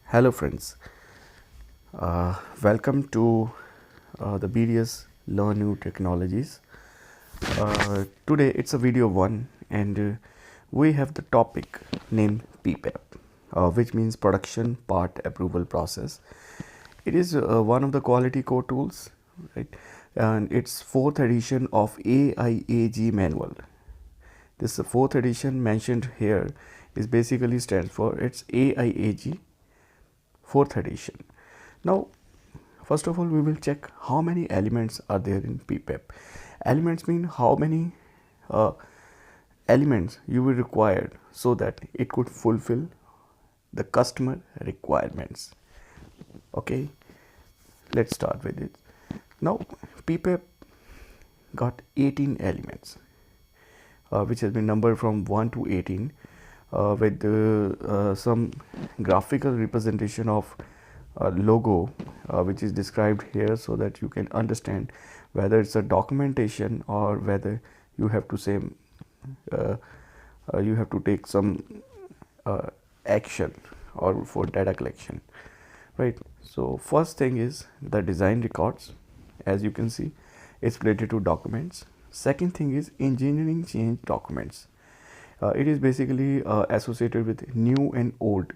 Hello friends, welcome to the BDS Learn New Technologies. Today it's a video one and we have the topic named PPAP, which means Production Part Approval Process. It is one of the quality core tools, right? And it's fourth edition of AIAG manual. This fourth edition mentioned here is basically stands for its AIAG fourth edition. Now, first of all, we will check how many elements are there in PPAP. Elements mean how many uh, elements you will require so that it could fulfill the customer requirements. Okay, let's start with it. Now, PPAP got 18 elements, which has been numbered from 1 to 18 with some graphical representation of logo which is described here so that you can understand whether it's a documentation or whether you have to say you have to take some action or for data collection, right? So first thing is the design records. As you can see, it's related to documents. Second thing is engineering change documents. It is basically associated with new and old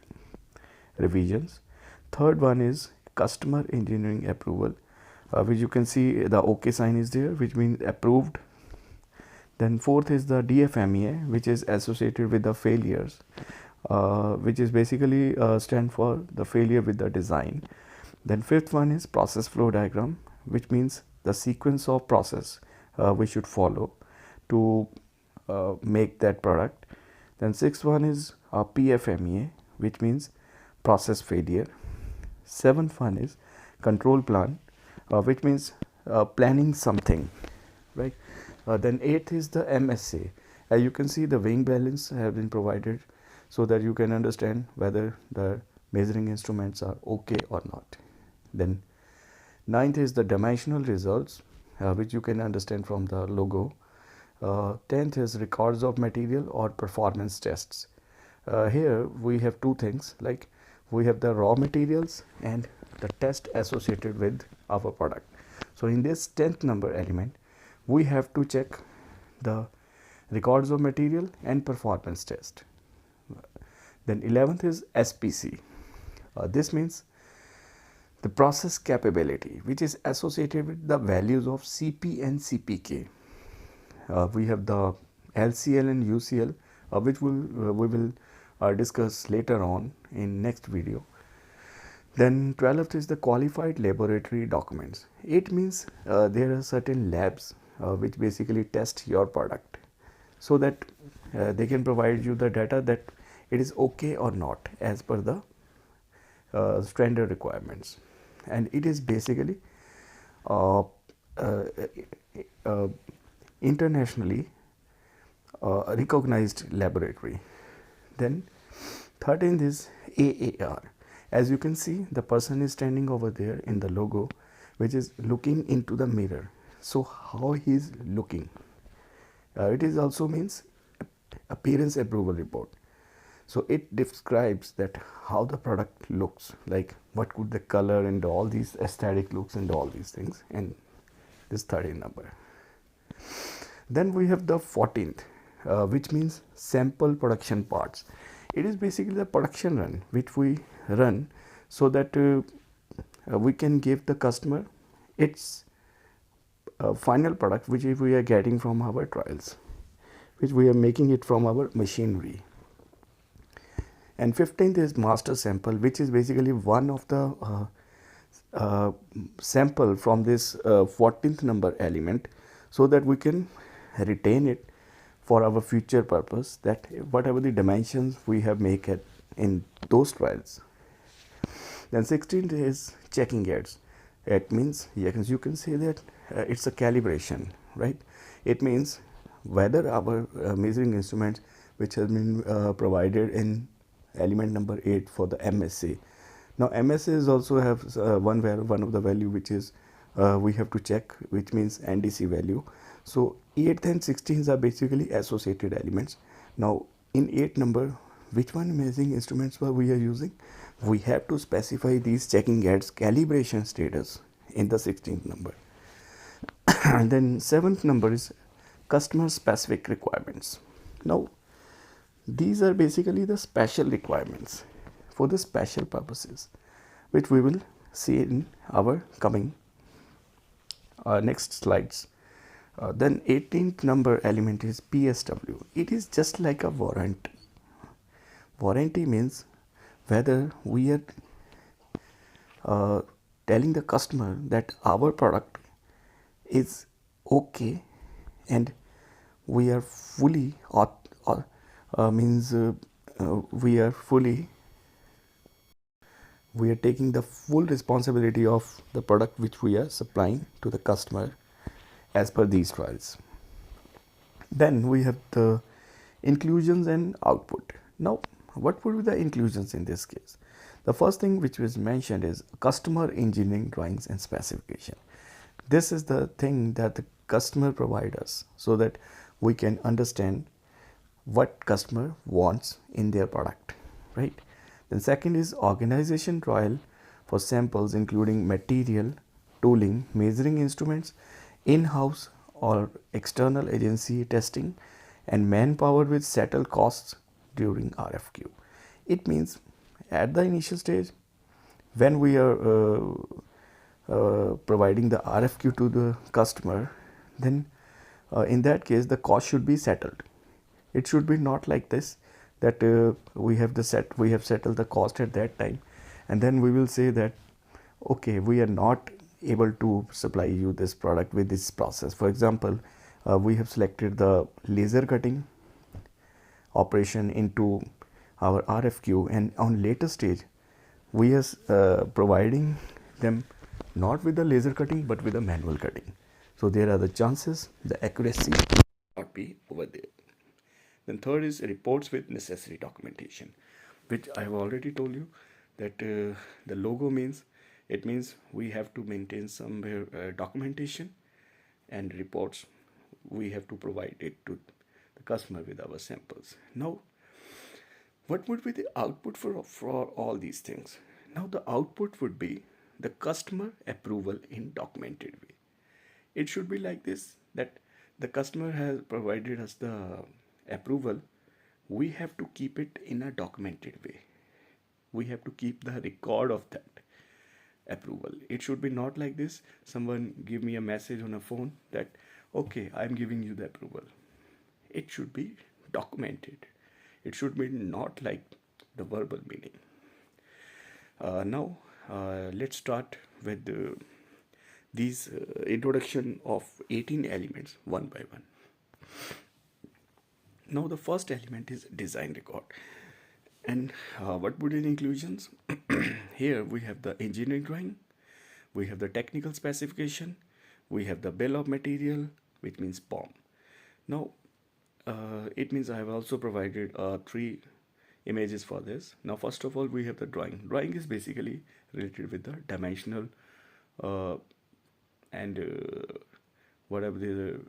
revisions. Third one is customer engineering approval, which you can see the OK sign is there, which means approved. Then fourth is the DFMEA, which is associated with the failures, which is basically stand for the failure with the design. Then fifth one is process flow diagram, which means the sequence of process we should follow to make that product. Then sixth one is PFMEA, which means process failure. Seventh one is control plan, which means planning something, right? Then eighth is the MSA. As you can see, the weighing balance have been provided so that you can understand whether the measuring instruments are okay or not. Then ninth is the dimensional results, which you can understand from the logo. 10th is records of material or performance tests. Here we have two things, like we have the raw materials and the test associated with our product. So in this 10th number element, we have to check the records of material and performance test. Then 11th is SPC. This means the process capability, which is associated with the values of CP and CPK. We have the LCL and UCL, which we will discuss later on in next video. Then 12th is the qualified laboratory documents. It means there are certain labs which basically test your product so that they can provide you the data that it is okay or not as per the standard requirements. And it is basically internationally recognized laboratory. Then 13th is AAR. As you can see, the person is standing over there in the logo, which is looking into the mirror. So how he is looking, it is also means appearance approval report. So it describes that how the product looks, like what could the color and all these aesthetic looks and all these things, and this 13th number. Then we have the 14th, which means sample production parts. It is basically the production run which we run so that we can give the customer its final product, which we are getting from our trials, which we are making it from our machinery. And 15th is master sample, which is basically one of the sample from this 14th number element, so that we can retain it for our future purpose, that whatever the dimensions we have make it in those trials. Then 16th is checking aids. It means, yes, you can say that it's a calibration, right? It means whether our measuring instruments, which has been provided in element number 8 for the MSA. Now MSAs also have one of the value which is we have to check, which means NDC value. So 8th and 16th are basically associated elements. Now in 8 number, which one measuring instruments we are using? we have to specify these checking gates calibration status in the 16th number. And then 7th number is customer specific requirements. Now these are basically the special requirements for the special purposes, which we will see in our coming next slides. Then 18th number element is PSW. It is just like a warranty. Warranty means whether we are telling the customer that our product is okay and we are fully we are taking the full responsibility of the product which we are supplying to the customer as per these trials. Then we have the inclusions and output. Now what would be the inclusions in this case? The first thing which was mentioned is customer engineering drawings and specification. This is the thing that the customer provide us so that we can understand what customer wants in their product, right? Then second is organization trial for samples including material, tooling, measuring instruments, in-house or external agency testing, and manpower with settled costs during RFQ. It means at the initial stage when we are providing the RFQ to the customer, then in that case the cost should be settled. It should be not like this that we have settled the cost at that time, and then we will say that okay, we are not able to supply you this product with this process. For example, we have selected the laser cutting operation into our RFQ, and on later stage we are providing them not with the laser cutting but with the manual cutting. So there are the chances the accuracy not be over there. Then third is reports with necessary documentation, which I have already told you that the logo means we have to maintain some documentation, and reports we have to provide it to the customer with our samples. Now what would be the output for all these things? Now the output would be the customer approval in documented way. It should be like this, that the customer has provided us the approval, we have to keep it in a documented way. We have to keep the record of that approval. It should be not like this, someone give me a message on a phone that okay, I'm giving you the approval. It should be documented. It should be not like the verbal meaning. Now let's start with these introduction of 18 elements one by one. Now the first element is design record. And what would be the inclusions? Here we have the engineering drawing, we have the technical specification, we have the bill of material, which means BOM. Now it means I have also provided 3 images for this. Now first of all we have the drawing. Drawing is basically related with the dimensional and whatever the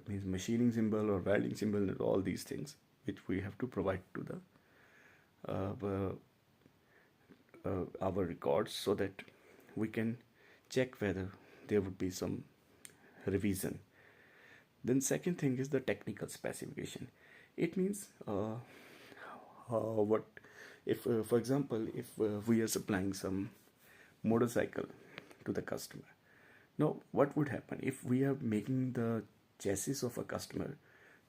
means machining symbol or welding symbol and all these things which we have to provide to the our records so that we can check whether there would be some revision. Then second thing is the technical specification. It means what if for example if we are supplying some motorcycle to the customer. Now what would happen if we are making the chassis of a customer,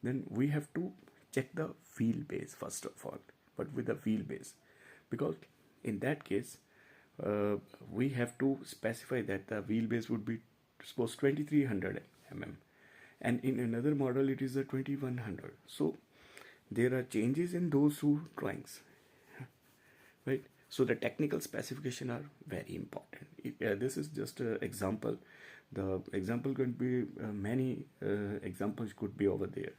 then we have to check the wheelbase first of all. But with the wheelbase, because in that case we have to specify that the wheelbase would be suppose 2300 mm, and in another model it is a 2100. So there are changes in those two drawings, right? So the technical specification are very important. This is just an example. The example could be many examples could be over there.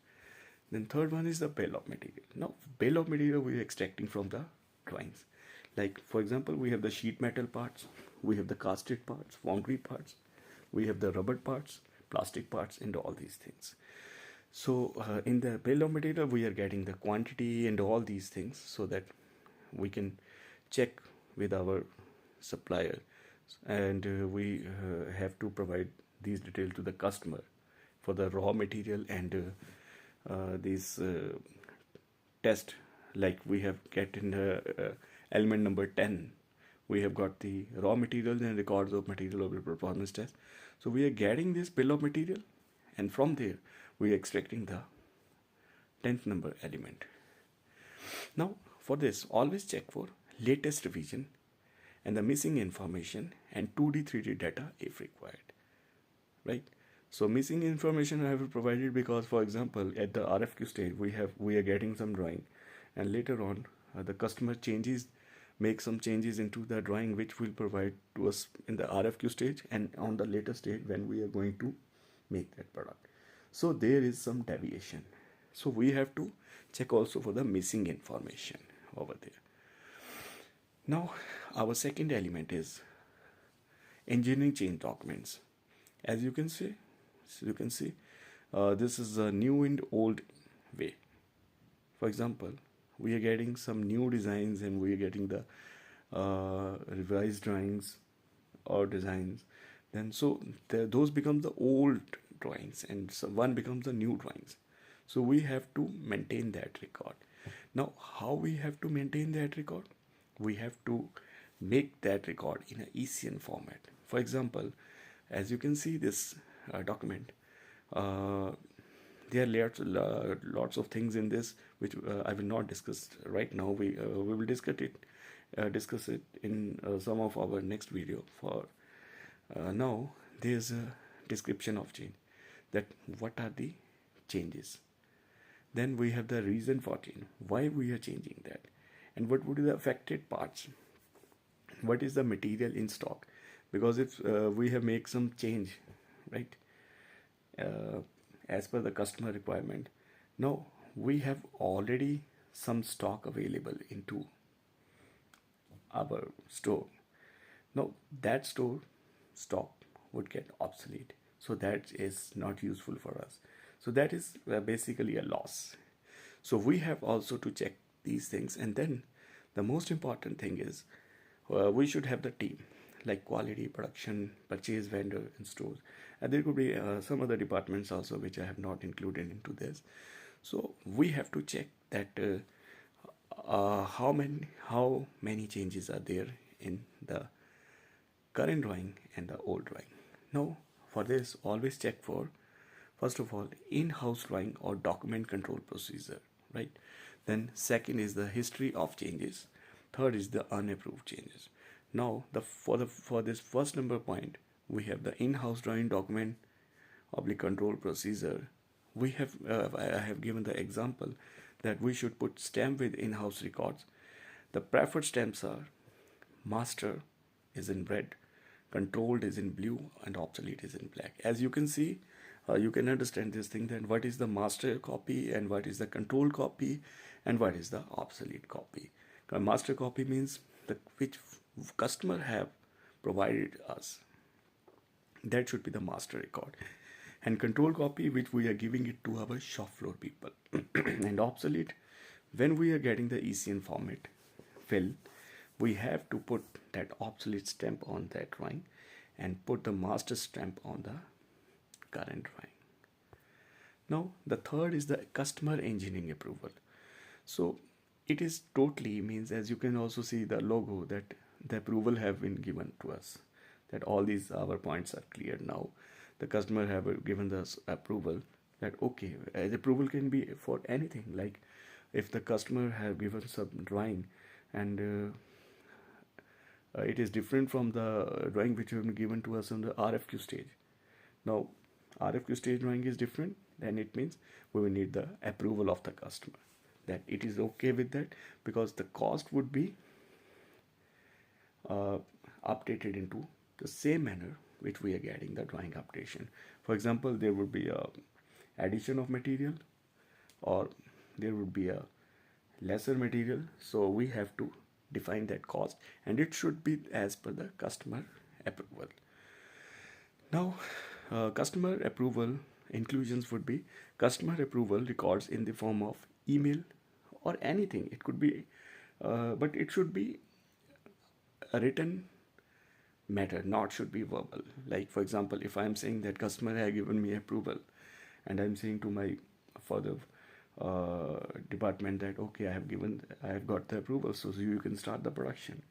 Then third one is the bill of material. Now bill of material we are extracting from the drawings. Like for example, we have the sheet metal parts, we have the casted parts, foundry parts, we have the rubber parts, plastic parts, and all these things. So in the bill of material we are getting the quantity and all these things so that we can check with our supplier, and we have to provide these details to the customer for the raw material and these test, like we have get in element number 10, we have got the raw materials and records of material of the performance test. So we are getting this bill of material, and from there we are extracting the 10th number element. Now for this, always check for latest revision and the missing information and 2D 3D data if required, right? So missing information I have provided because, for example, at the RFQ stage we are getting some drawing, and later on the customer make some changes into the drawing which will provide to us in the RFQ stage and on the later stage when we are going to make that product. So there is some deviation. So we have to check also for the missing information over there. Now our second element is engineering change documents. As you can see, this is a new and old way. For example, we are getting some new designs and we are getting the revised drawings or designs. Then those become the old drawings, and so one becomes the new drawings. So we have to maintain that record. Now, how we have to maintain that record? We have to make that record in an ECN format. For example, as you can see this document, there are lots of things in this which I will not discuss right now. We will discuss it in some of our next video. For now, there's a description of change, that what are the changes. Then we have the reason for change, why we are changing that, and what would be the affected parts, what is the material in stock, because if we have made some change, right, as per the customer requirement. Now we have already some stock available into our store. Now that store stock would get obsolete, so that is not useful for us. So that is basically a loss. So we have also to check these things. And then the most important thing is we should have the team, like quality, production, purchase, vendor, and stores. And there could be some other departments also which I have not included into this. So we have to check that how many changes are there in the current drawing and the old drawing. Now for this, always check for, first of all, in-house drawing or document control procedure, right? Then second is the history of changes. Third is the unapproved changes. Now for this first number point, we have the in-house drawing document control procedure. We have I have given the example that we should put stamp with in-house records. The preferred stamps are master is in red, controlled is in blue, and obsolete is in black. As you can see, you can understand this thing, that what is the master copy and what is the controlled copy and what is the obsolete copy. Master copy means which customer have provided us, that should be the master record, and control copy which we are giving it to our shop floor people. And obsolete, when we are getting the ECN format fill, we have to put that obsolete stamp on that drawing and put the master stamp on the current drawing. Now the third is the customer engineering approval. So it is totally means, as you can also see the logo, that the approval have been given to us, that all these our points are clear now. The customer have given us approval, that okay, the approval can be for anything, like if the customer have given some drawing and it is different from the drawing which have been given to us on the RFQ stage. Now RFQ stage drawing is different, then it means we will need the approval of the customer, that it is okay with that, because the cost would be updated into the same manner which we are getting the drawing updation. For example, there would be a addition of material or there would be a lesser material, so we have to define that cost, and it should be as per the customer approval. Now customer approval inclusions would be customer approval records in the form of email or anything. It could be but it should be a written matter, not should be verbal. Like for example, if I'm saying that customer has given me approval, and I'm saying to my further department that okay, I have got the approval, so you can start the production.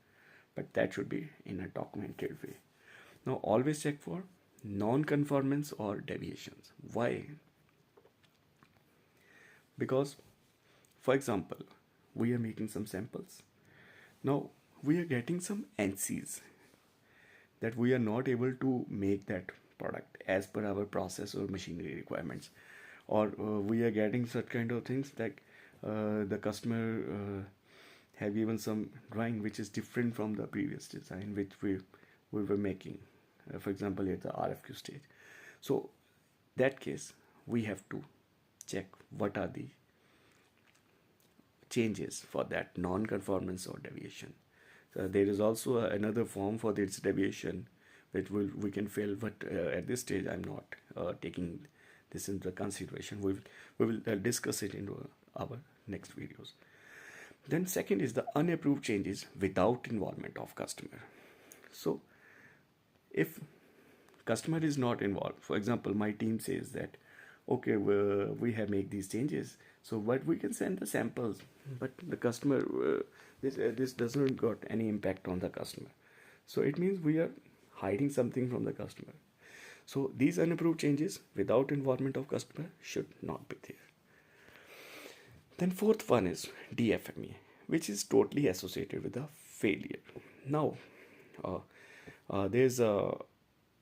But that should be in a documented way. Now always check for non-conformance or deviations. Why? Because for example, we are making some samples. Now we are getting some NCs that we are not able to make that product as per our process or machinery requirements, or we are getting such kind of things like the customer have given some drawing which is different from the previous design which we were making, for example at the RFQ stage. So that case we have to check what are the changes for that non-conformance or deviation. There is also another form for this deviation which we can fill, but at this stage I'm not taking this into consideration. We will discuss it in our next videos. Then second is the unapproved changes without involvement of customer. So if customer is not involved, for example my team says that okay, we have made these changes, so what we can send the samples, but the customer this doesn't got any impact on the customer, so it means we are hiding something from the customer. So these unapproved changes without involvement of customer should not be there. Then fourth one is DFME, which is totally associated with a failure. Now there's a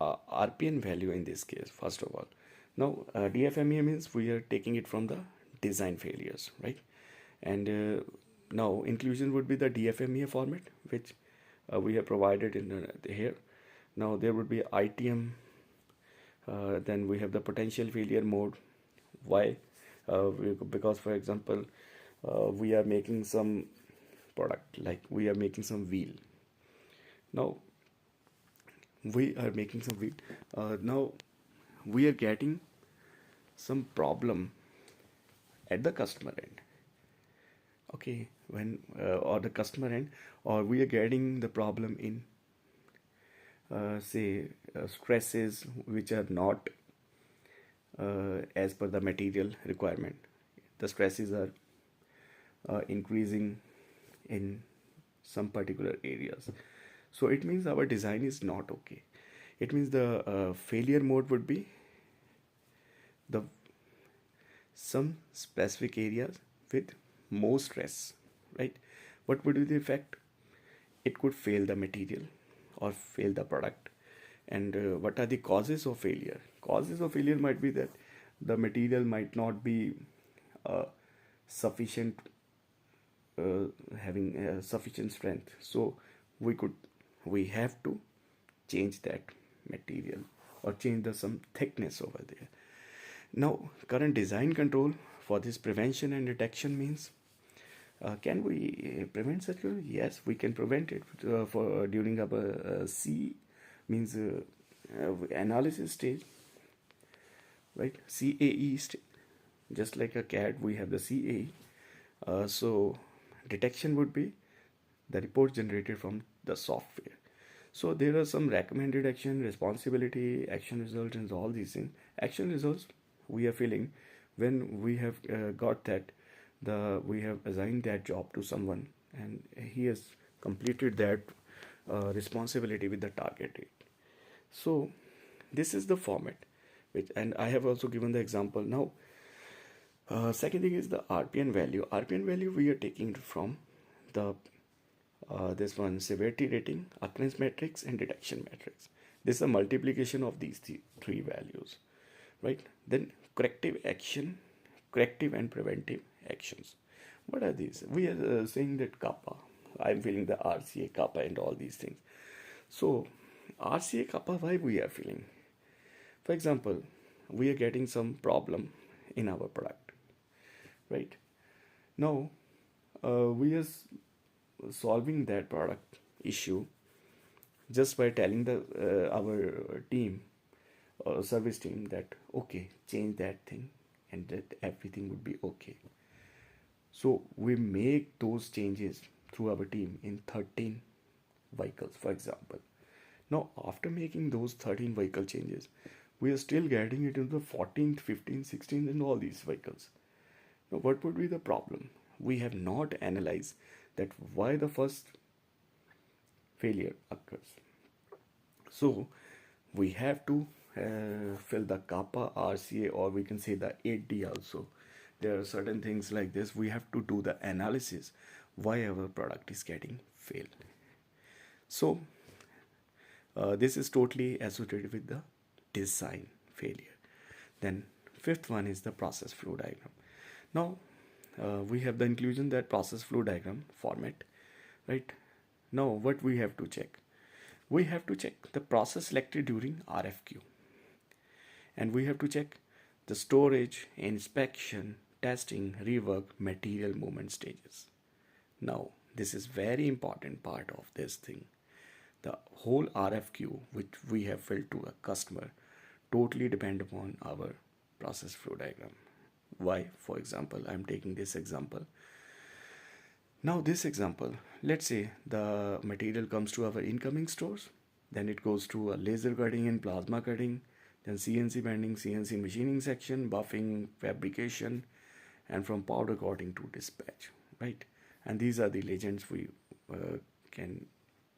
RPN value in this case first of all. Now DFME means we are taking it from the design failures, right? And now inclusion would be the DFME format which we have provided in here. Now there would be ITM, then we have the potential failure mode. Why? Because for example we are making some product, like we are making some wheel. Now we are making some wheel. Now we are getting some problem at the customer end. Okay, when or the customer end, or we are getting the problem in say stresses which are not as per the material requirement. The stresses are increasing in some particular areas, so it means our design is not okay. It means the failure mode would be the some specific areas with more stress, right? What would be the effect? It could fail the material or fail the product. And what are the causes of failure? Causes of failure might be that the material might not be sufficient, having sufficient strength, so we have to change that material or change the some thickness over there. Now current design control for this prevention and detection means can we prevent such? Yes, we can prevent it for during our C means analysis stage, right? CAE stage. Just like a CAD, we have the CAE. So detection would be the report generated from the software. So there are some recommended action, responsibility, action results, and all these things. Action results we are feeling when we have got that we have assigned that job to someone and he has completed that responsibility with the target date. So this is the format which, and I have also given the example. Now second thing is the RPN value. RPN value we are taking from the this one, severity rating, occurrence matrix, and detection matrix. This is a multiplication of these three values, right? Then corrective action, corrective and preventive actions. What are these? We are saying that kappa. I'm feeling the RCA, kappa, and all these things. So RCA, kappa, why we are feeling? For example, we are getting some problem in our product, right? Now we are solving that product issue just by telling the our team service team that okay, change that thing and that everything would be okay. So we make those changes through our team in 13 vehicles, for example. Now, after making those 13 vehicle changes, we are still getting it into the 14th, 15th, 16th, and all these vehicles. Now, what would be the problem? We have not analyzed that why the first failure occurs. So, we have to fill the kappa, RCA, or we can say the 8D also. There are certain things like this. We have to do the analysis why our product is getting failed. So, this is totally associated with the design failure. Then fifth one is the process flow diagram. Now we have the inclusion that process flow diagram format, right? Now what we have to check? We have to check the process selected during RFQ, and we have to check the storage, inspection, testing, rework, material movement stages. Now this is very important part of this thing. The whole RFQ which we have filled to a customer totally depend upon our process flow diagram. Why? For example, I'm taking this example. Now this example, let's say the material comes to our incoming stores, then it goes to a laser cutting and plasma cutting, then CNC bending, CNC machining section, buffing, fabrication, and from powder coating to dispatch, right? And these are the legends we can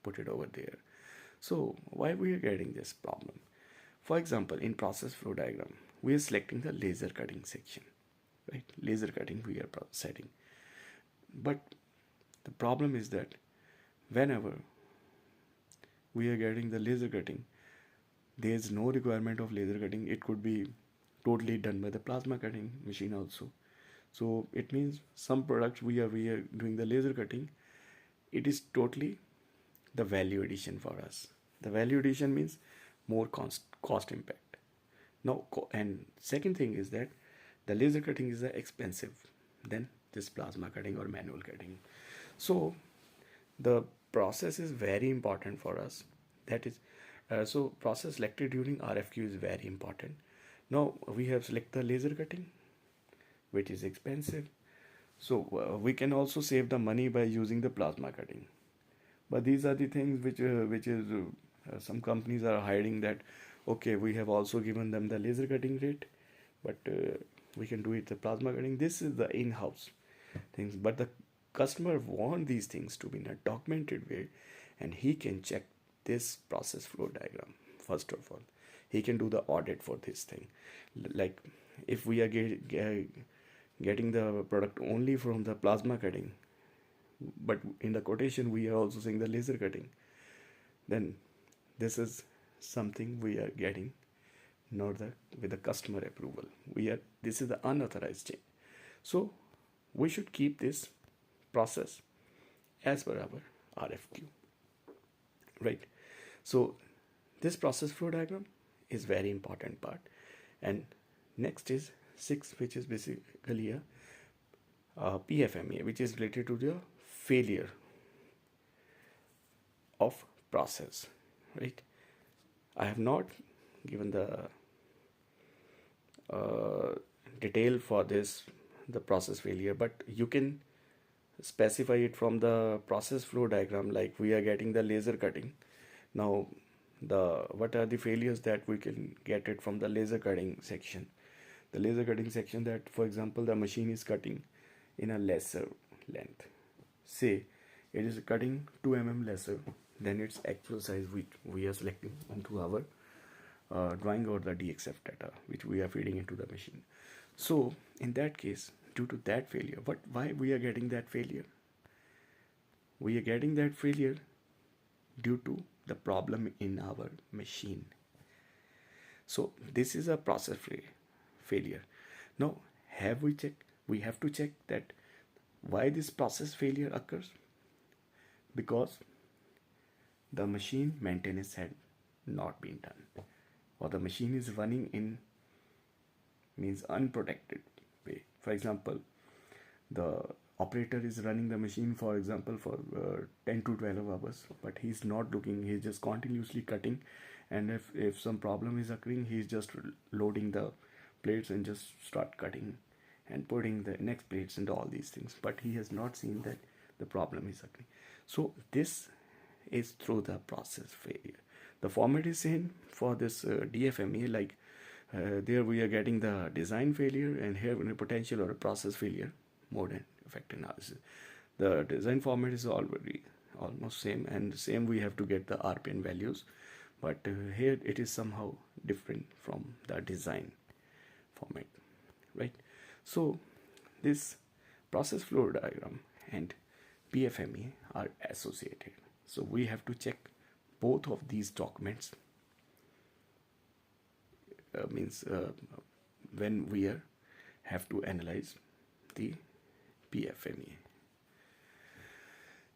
put it over there. So why we are getting this problem? For example, in process flow diagram, we are selecting the laser cutting section, right? Laser cutting we are setting. But the problem is that whenever we are getting the laser cutting, there is no requirement of laser cutting. It could be totally done by the plasma cutting machine also. So it means some products we are doing the laser cutting, it is totally the value addition for us. The value addition means more cost impact. Now, and second thing is that the laser cutting is expensive than this plasma cutting or manual cutting. So the process is very important for us. That is, so process selected during RFQ is very important. Now we have selected the laser cutting, which is expensive. So we can also save the money by using the plasma cutting. But these are the things which is some companies are hiding that, okay, we have also given them the laser cutting rate, but we can do it the plasma cutting. This is the in-house things, but the customer want these things to be in a documented way, and he can check this process flow diagram. First of all, he can do the audit for this thing. Like if we are getting the product only from the plasma cutting, but in the quotation we are also saying the laser cutting, then this is something we are getting not with the customer approval. This is the unauthorized change. So we should keep this process as per our RFQ, right? So this process flow diagram is very important part. And next is 6, which is basically a PFMA, which is related to the failure of process, right? I have not given the detail for this, the process failure, but you can specify it from the process flow diagram. Like we are getting the laser cutting. Now what are the failures that we can get it from the laser cutting section? The laser cutting section, that for example the machine is cutting in a lesser length, say it is cutting 2 mm lesser than its actual size which we are selecting into our drawing or the DXF data which we are feeding into the machine. So in that case, due to that failure, why we are getting that failure? We are getting that failure due to the problem in our machine. So this is a process failure. Now we have to check that why this process failure occurs, because the machine maintenance had not been done, or the machine is running in means unprotected way. For example, the operator is running the machine, for example, for 10 to 12 hours, but he's not looking, he's just continuously cutting, and if some problem is occurring, he's just loading the plates and just start cutting and putting the next plates and all these things, but he has not seen that the problem is occurring. So this is through the process failure. The format is same for this DFME, like there we are getting the design failure, and here in a potential or a process failure mode and effect analysis. The design format is already almost same, and same we have to get the RPN values, but here it is somehow different from the design format, right? So this process flow diagram and PFME are associated, so we have to check both of these documents, means when we have to analyze the PFME.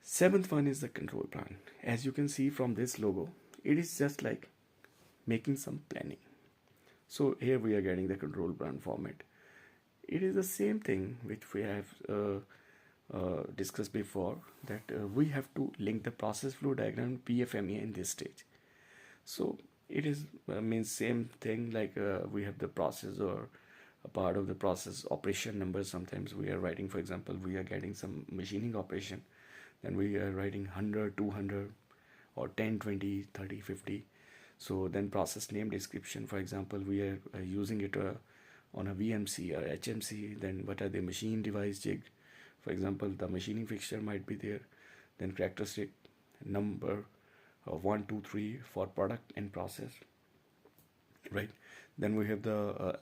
Seventh one is the control plan. As you can see from this logo, it is just like making some planning. So here we are getting the control plan format. It is the same thing which we have discussed before, that we have to link the process flow diagram PFME in this stage. So it is means same thing, like we have the process or a part of the process operation number. Sometimes we are writing, for example, we are getting some machining operation, then we are writing 100, 200 or 10, 20, 30, 50. So then process name description, for example, we are using it on a VMC or HMC. Then what are the machine device jig, for example, the machining fixture might be there. Then characteristic number 1, 2, 3 for product and process, right? Then we have the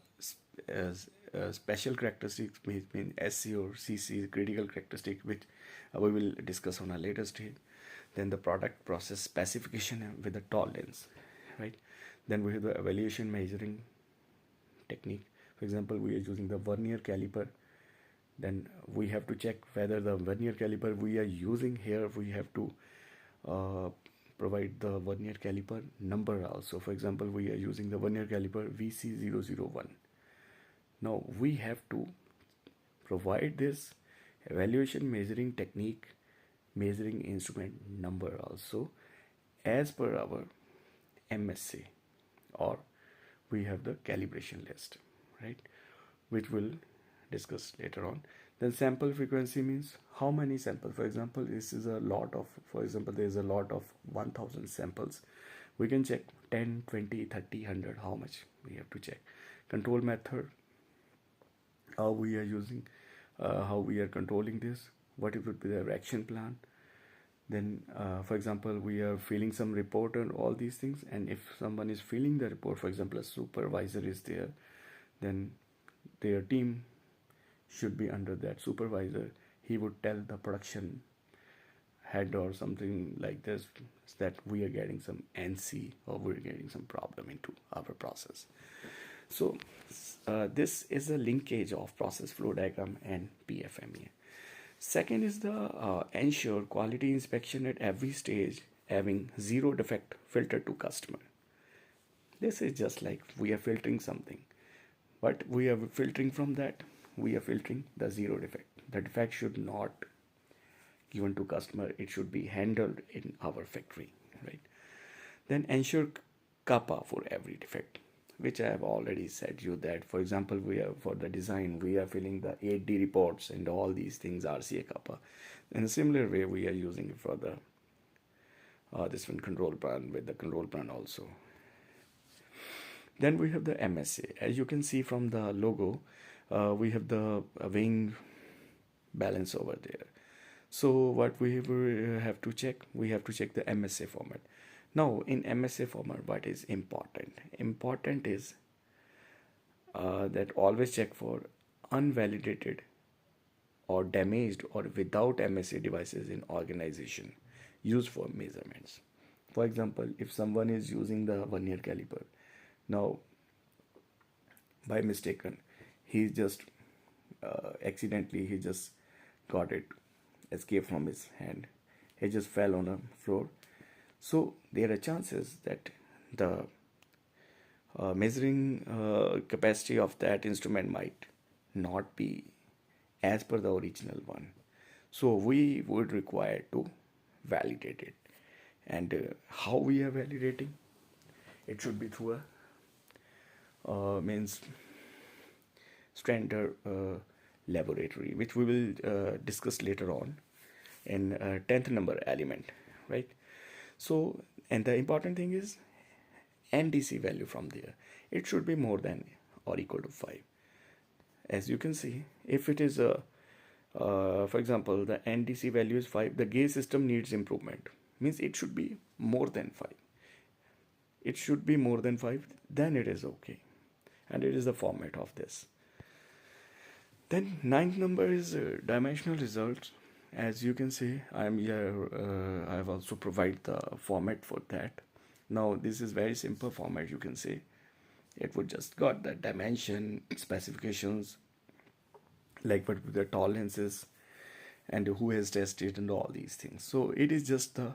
special characteristics, mean SC or CC, critical characteristic, which we will discuss on a later stage. Then the product process specification with the tolerance, right? Then we have the evaluation measuring technique. For example, we are using the vernier caliper. Then we have to check whether the vernier caliper we are using here, we have to provide the vernier caliper number also. For example, we are using the vernier caliper VC001. Now we have to provide this evaluation measuring technique, measuring instrument number also, as per our MSA, or we have the calibration list, right, which we'll discuss later on. Then sample frequency means how many samples. For example, this is a lot of, for example, there is a lot of 1000 samples. We can check 10, 20, 30, 100, how much we have to check. Control method, how we are using, how we are controlling this, what it would be the action plan. Then for example, we are filling some report and all these things, and if someone is filling the report, for example, a supervisor is there, then their team should be under that supervisor. He would tell the production head or something like this that we are getting some NC or we're getting some problem into our process. So this is a linkage of process flow diagram and PFME. Second is the ensure quality inspection at every stage, having zero defect filter to customer. This is just like we are filtering something, but we are filtering from that, we are filtering the zero defect. The defect should not given to customer, it should be handled in our factory, right? Then ensure kappa for every defect, which I have already said you that, for example, we are for the design, we are filling the 8D reports and all these things, RCA kappa. In a similar way, we are using it for the this one control plan, with the control plan also. Then we have the MSA. As you can see from the logo, we have the wing balance over there. So what we have to check, we have to check the MSA format. Now in MSA format, what is important? Important is that always check for unvalidated or damaged or without MSA devices in organization used for measurements. For example, if someone is using the vernier caliper, now by mistaken, he just accidentally, he just got it escape from his hand, he just fell on the floor. So there are chances that the measuring capacity of that instrument might not be as per the original one. So we would require to validate it. And how we are validating? It should be through a means standard laboratory, which we will discuss later on in 10th number element, right? So, and the important thing is NDC value from there. It should be more than or equal to 5. As you can see, if it is a for example, the NDC value is 5, the gauge system needs improvement. Means it should be more than 5. It should be more than 5, then it is okay. And it is the format of this. Then ninth number is dimensional results. As you can see, I am here. I have also provided the format for that. Now this is very simple format. You can see it would just got the dimension specifications, like what the tolerances and who has tested and all these things. So it is just the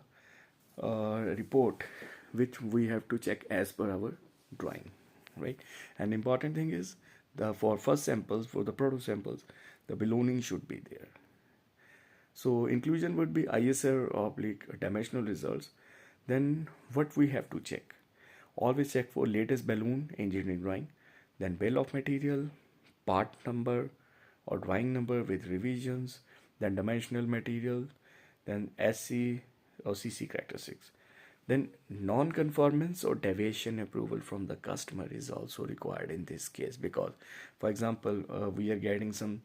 report which we have to check as per our drawing, right? And important thing is the for first samples, for the proto samples, the ballooning should be there. So inclusion would be ISR oblique dimensional results. Then what we have to check? Always check for latest balloon engineering drawing, then bill of material, part number or drawing number with revisions, then dimensional material, then SC or CC characteristics. Then non-conformance or deviation approval from the customer is also required in this case, because for example we are getting some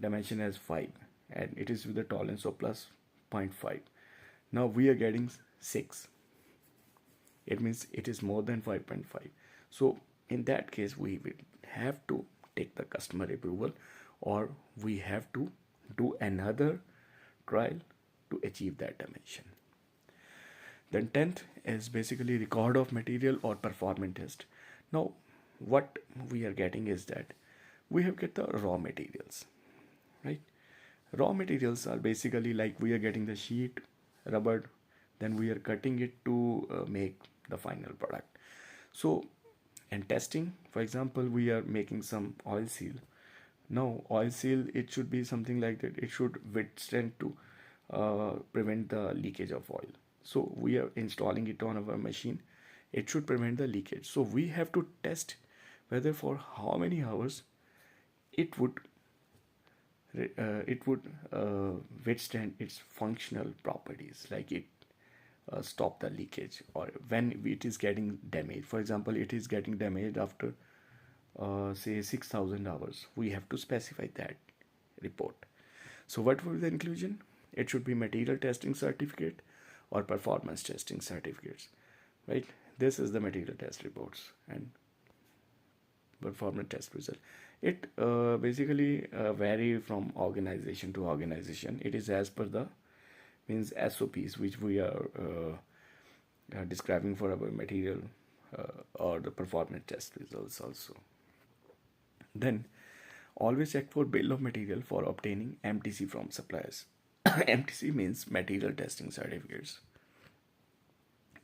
dimension as 5 and it is with a tolerance of plus 0.5. Now we are getting 6. It means it is more than 5.5. So in that case we will have to take the customer approval, or we have to do another trial to achieve that dimension. Then 10th is basically record of material or performance test. Now what we are getting is that we have get the raw materials, right? Raw materials are basically like we are getting the sheet, rubber, then we are cutting it to make the final product. So and testing, for example, we are making some oil seal. Now oil seal, it should be something like that. It should withstand to prevent the leakage of oil. So we are installing it on our machine. It should prevent the leakage. So we have to test whether for how many hours it would withstand its functional properties, like it stop the leakage, or when it is getting damaged. For example, it is getting damaged after say 6,000 hours. We have to specify that report. So what will be the inclusion? It should be material testing certificate or performance testing certificates, right? This is the material test reports and performance test result. It basically vary from organization to organization. It is as per the means SOPs which we are describing for our material or the performance test results also. Then always check for bill of material for obtaining MTC from suppliers. MTC means material testing certificates.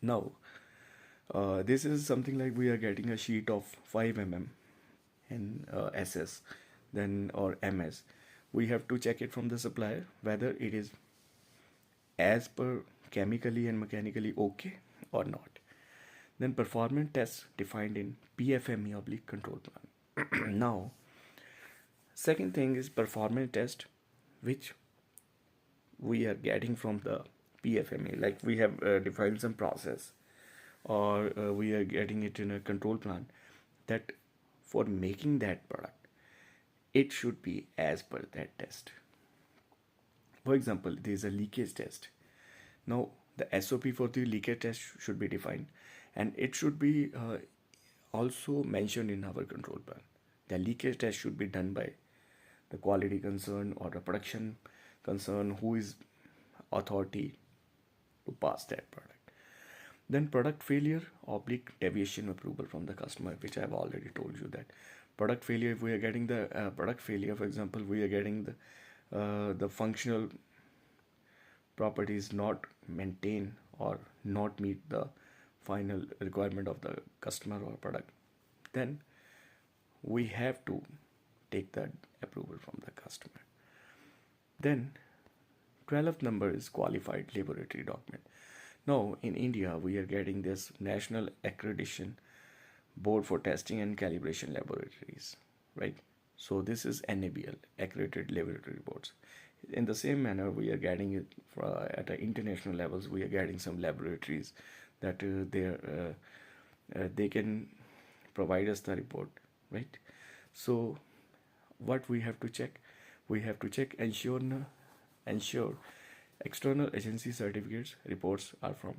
Now this is something like we are getting a sheet of 5 mm in SS then or MS. We have to check it from the supplier whether it is as per chemically and mechanically okay or not. Then performance tests defined in PFME oblique control plan. Now second thing is performance test which we are getting from the PFME, like we have defined some process, or we are getting it in a control plan, that for making that product it should be as per that test. For example, there is a leakage test. Now the SOP for the leakage test should be defined, and it should be also mentioned in our control plan. The leakage test should be done by the quality concern or the production concern, who is authority to pass that product. Then product failure oblique deviation approval from the customer, which I have already told you that product failure, if we are getting the product failure, for example, we are getting the functional properties not maintain or not meet the final requirement of the customer or product, then we have to take that approval from the customer. Then 12th number is qualified laboratory document. Now in India we are getting this National Accreditation Board for Testing and Calibration Laboratories, right? So this is NABL, Accredited Laboratory Boards. In the same manner, we are getting it at international levels. We are getting some laboratories that they can provide us the report, right? So what we have to check, ensure external agency certificates reports are from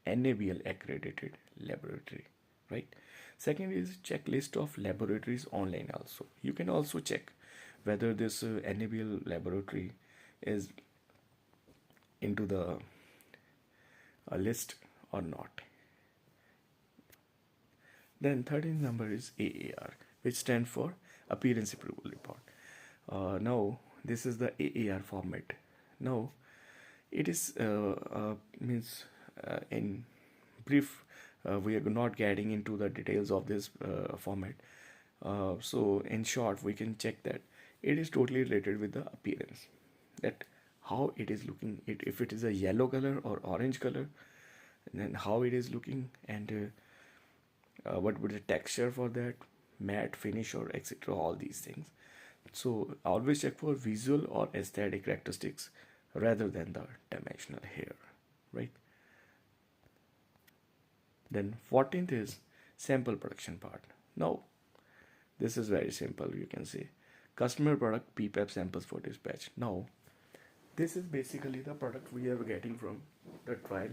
NABL accredited laboratory, right? Second is checklist of laboratories online. Also, you can also check whether this NABL laboratory is into the list or not. Then 13th number is AAR, which stands for Appearance Approval Report. Now this is the AAR format. Now it is means in brief, we are not getting into the details of this format. So in short, we can check that it is totally related with the appearance, that how it is looking, if it is a yellow color or orange color, and then how it is looking, and what would the texture for that, matte finish or etc, all these things. So always check for visual or aesthetic characteristics rather than the dimensional here, right? Then 14th is sample production part. Now this is very simple. You can say customer product PPAP samples for dispatch. Now this is basically the product we are getting from the trial,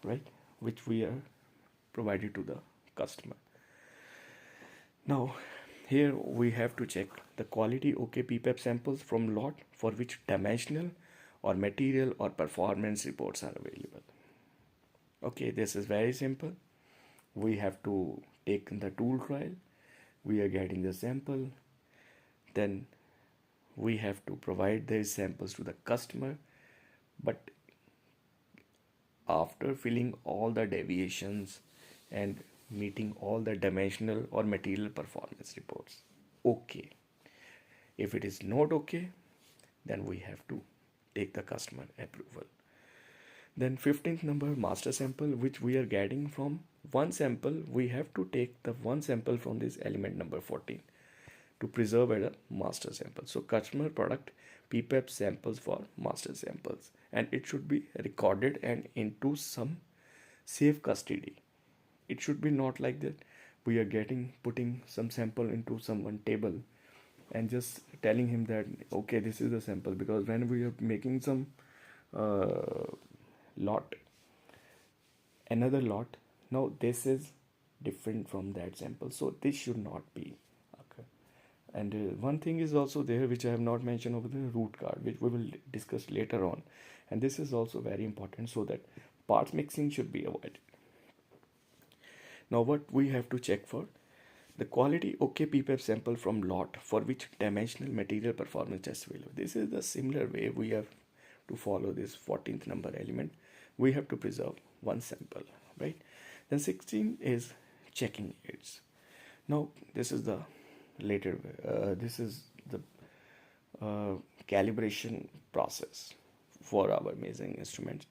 right, which we are provided to the customer. Now here we have to check the quality OK PPAP samples from lot for which dimensional or material or performance reports are available. Okay, this is very simple. We have to take the tool trial, we are getting the sample, then we have to provide these samples to the customer, but after filling all the deviations and meeting all the dimensional or material performance reports. Okay. If it is not okay, then we have to take the customer approval. Then 15th number, master sample, which we are getting from one sample. We have to take the one sample from this element number 14 to preserve as a master sample. So customer product PPAP samples for master samples, and it should be recorded and into some safe custody. It should be not like that we are putting some sample into someone table and just telling him that okay, this is the sample, because when we are making some another lot, now this is different from that sample, so this should not be. Okay. And one thing is also there which I have not mentioned over the root card, which we will discuss later on, and this is also very important, so that parts mixing should be avoided. Now what we have to check for, the quality OK PPAP sample from lot for which dimensional material performance test available. This is the similar way we have to follow this 14th number element. We have to preserve one sample, right? Then 16 is checking aids. Now this is the later this is the calibration process for our measuring instruments.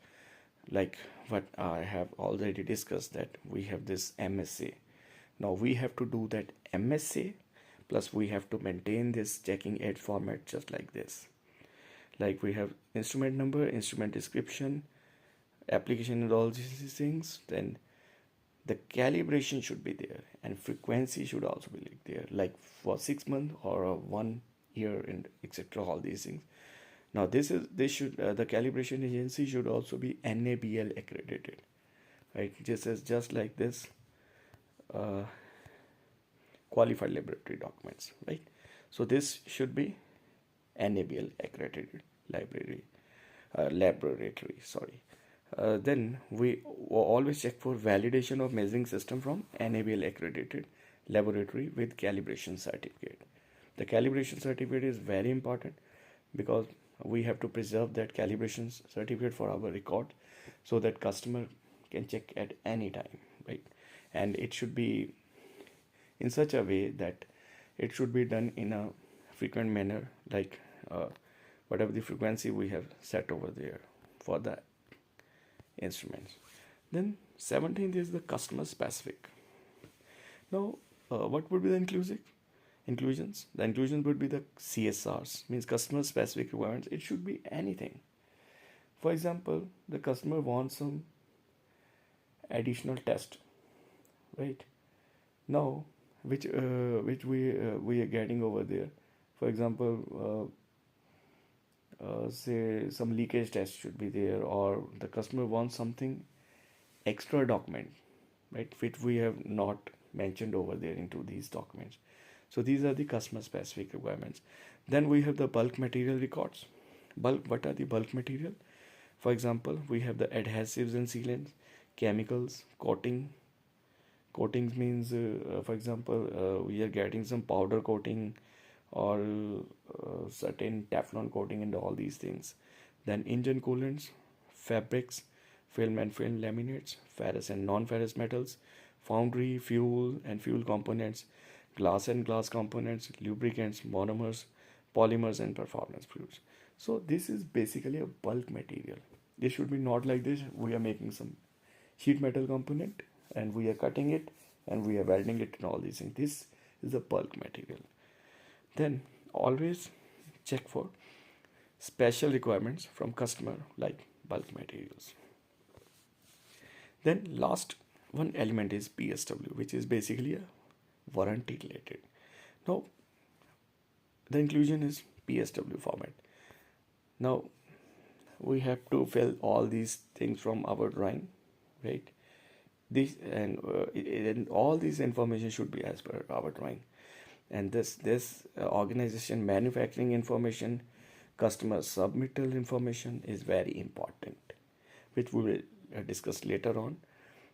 Like what I have already discussed, that we have this MSA. Now we have to do that MSA plus we have to maintain this checking aid format just like this. Like we have instrument number, instrument description, application and all these things. Then the calibration should be there and frequency should also be there, like for 6 months or 1 year and etc, all these things. Now this should the calibration agency should also be NABL accredited, right? Just like this qualified laboratory documents, right? So this should be NABL accredited laboratory, sorry. Then we always check for validation of measuring system from NABL accredited laboratory with calibration certificate. The calibration certificate is very important because we have to preserve that calibration certificate for our record, so that customer can check at any time, right? And it should be in such a way that it should be done in a frequent manner, like whatever the frequency we have set over there for the instruments. Then 17th is the customer specific. Now what would be the inclusive? inclusions. The inclusions would be the CSRs, means customer specific requirements. It should be anything. For example, the customer wants some additional test, right? Now, which we are getting over there. For example, say some leakage test should be there, or the customer wants something extra document, right, which we have not mentioned over there into these documents. So these are the customer specific requirements. Then we have the bulk material records. What are the bulk material? For example, we have the adhesives and sealants, chemicals, coatings means for example, we are getting some powder coating or certain Teflon coating and all these things. Then engine coolants, fabrics, film and film laminates, ferrous and non-ferrous metals, foundry, fuel and fuel components, glass and glass components, lubricants, monomers, polymers and performance fluids. So this is basically a bulk material. This should be not like this. We are making some sheet metal component and we are cutting it and we are welding it and all these things. This is a bulk material. Then always check for special requirements from customer like bulk materials. Then last one element is PSW, which is basically a warranty related. Now the inclusion is PSW format. Now we have to fill all these things from our drawing, right? This and all this information should be as per our drawing. And this organization manufacturing information, customer submittal information is very important, which we will discuss later on.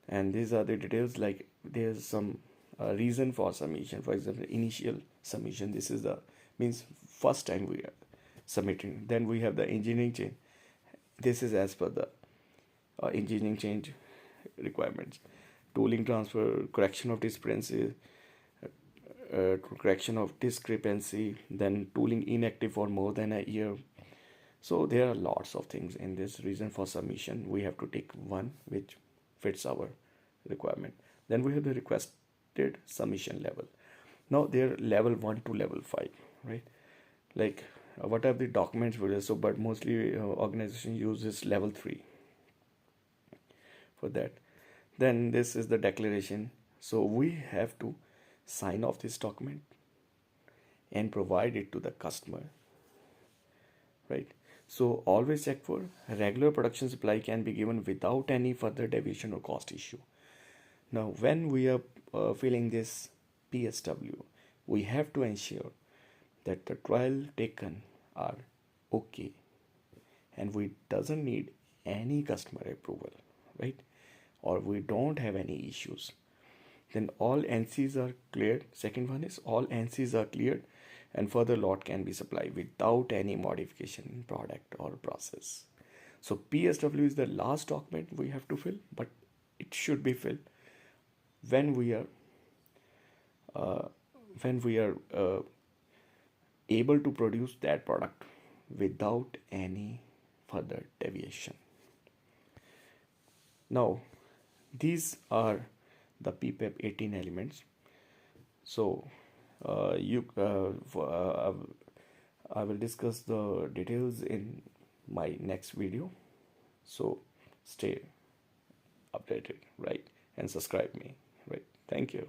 And these are the details, like there's some reason for submission. For example, initial submission, this is the means first time we are submitting. Then we have the engineering change. This is as per the engineering change requirements. Tooling transfer, correction of discrepancy, correction of discrepancy, then tooling inactive for more than a year. So there are lots of things in this reason for submission. We have to take one which fits our requirement. Then we have the requested submission level. Now they're level 1 to level 5, right? Like what are the documents for this? So but mostly organization uses level 3 for that. Then this is the declaration. So we have to sign off this document and provide it to the customer, right? So always check for regular production supply can be given without any further deviation or cost issue. Now when we are filling this PSW, we have to ensure that the trial taken are okay and we doesn't need any customer approval, right? Or we don't have any issues. Then all NCs are cleared. Second one is all NCs are cleared and further lot can be supplied without any modification in product or process. So PSW is the last document we have to fill, but it should be filled when we are able to produce that product without any further deviation. Now these are the PPAP 18 elements. So I will discuss the details in my next video. So stay updated, right? And subscribe me, right? Thank you.